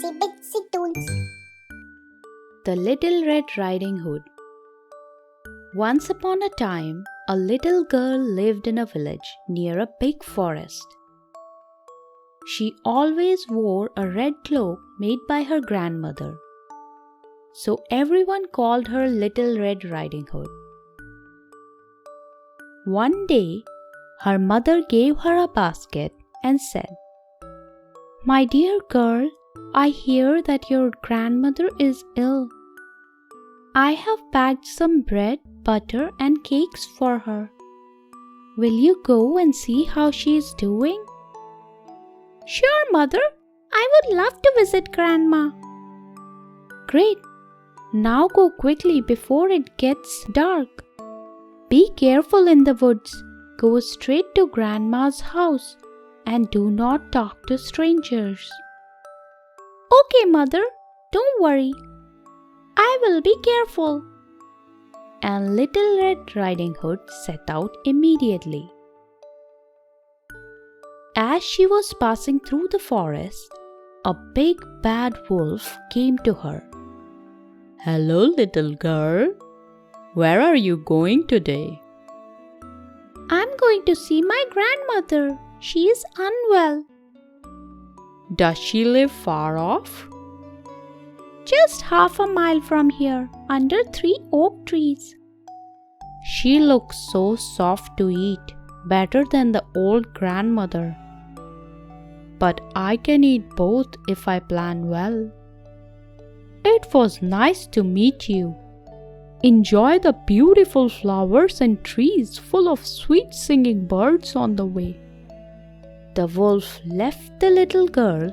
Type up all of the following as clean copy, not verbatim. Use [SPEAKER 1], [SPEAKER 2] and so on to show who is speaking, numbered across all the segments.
[SPEAKER 1] Itsy Bitsy Toons.
[SPEAKER 2] The Little Red Riding Hood. Once upon a time, a little girl lived in a village near a big forest. She always wore a red cloak made by her grandmother, so everyone called her Little Red Riding Hood. One day, her mother gave her a basket and said, "My dear girl, I hear that your grandmother is ill. I have packed some bread, butter, and cakes for her. Will you go and see how she is doing?" "Sure, mother. I would love to visit Grandma." "Great. Now go quickly before it gets dark. Be careful in the woods. Go straight to Grandma's house and do not talk to strangers." "Okay, mother. Don't worry. I will be careful." And Little Red Riding Hood set out immediately. As she was passing through the forest, a big bad wolf came to her.
[SPEAKER 3] "Hello, little girl. Where are you going today?"
[SPEAKER 2] "I'm going to see my grandmother. She is unwell."
[SPEAKER 3] "Does she live far off?"
[SPEAKER 2] "Just half a mile from here, under 3 oak trees." "She looks so soft to eat, better than the old grandmother. But I can eat both if I plan well." "It was nice to meet you. Enjoy the beautiful flowers and trees full of sweet singing birds on the way." The wolf left the little girl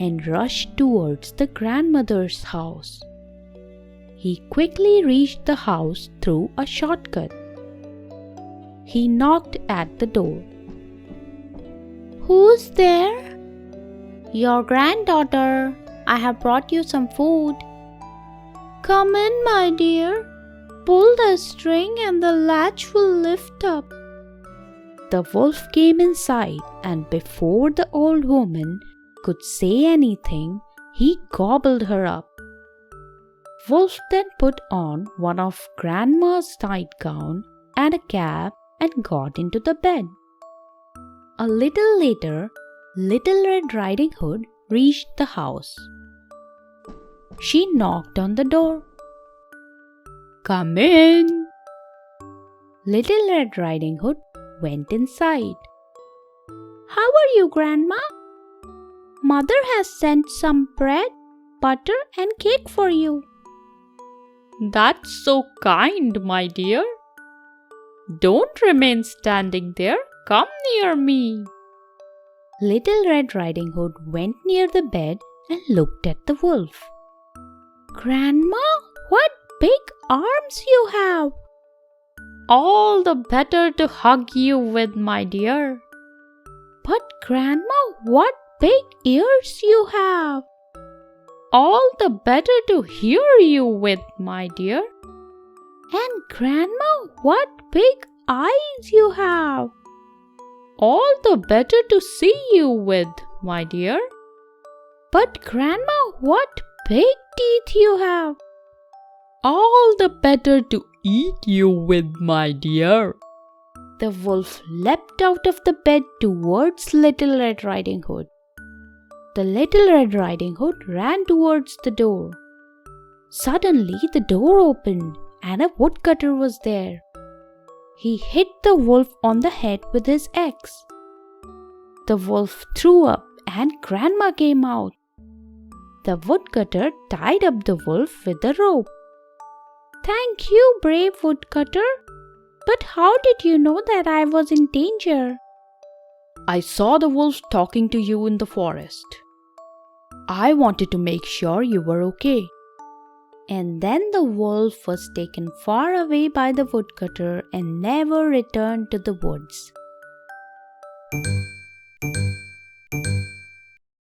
[SPEAKER 2] and rushed towards the grandmother's house. He quickly reached the house through a shortcut. He knocked at the door. "Who's there?" "Your granddaughter. I have brought you some food." "Come in, my dear. Pull the string and the latch will lift up." The wolf came inside, and before the old woman could say anything, he gobbled her up. Wolf then put on one of Grandma's nightgown and a cap and got into the bed. A little later, Little Red Riding Hood reached the house. She knocked on the door.
[SPEAKER 3] "Come in."
[SPEAKER 2] Little Red Riding Hood went inside. "How are you, Grandma? Mother has sent some bread, butter, and cake for you."
[SPEAKER 3] "That's so kind, my dear. Don't remain standing there. Come near me."
[SPEAKER 2] Little Red Riding Hood went near the bed and looked at the wolf. "Grandma, what big arms you have!"
[SPEAKER 3] "All the better to hug you with, my dear."
[SPEAKER 2] "But Grandma, what big ears you have!"
[SPEAKER 3] "All the better to hear you with, my dear."
[SPEAKER 2] "And Grandma, what big eyes you have!"
[SPEAKER 3] "All the better to see you with, my dear."
[SPEAKER 2] "But Grandma, what big teeth you have!"
[SPEAKER 3] "All the better to eat you with, my dear."
[SPEAKER 2] The wolf leapt out of the bed towards Little Red Riding Hood. The Little Red Riding Hood ran towards the door. Suddenly the door opened and a woodcutter was there. He hit the wolf on the head with his axe. The wolf threw up and Grandma came out. The woodcutter tied up the wolf with a rope. "Thank you, brave woodcutter. But how did you know that I was in danger?"
[SPEAKER 3] "I saw the wolf talking to you in the forest. I wanted to make sure you were okay."
[SPEAKER 2] And then the wolf was taken far away by the woodcutter and never returned to the woods.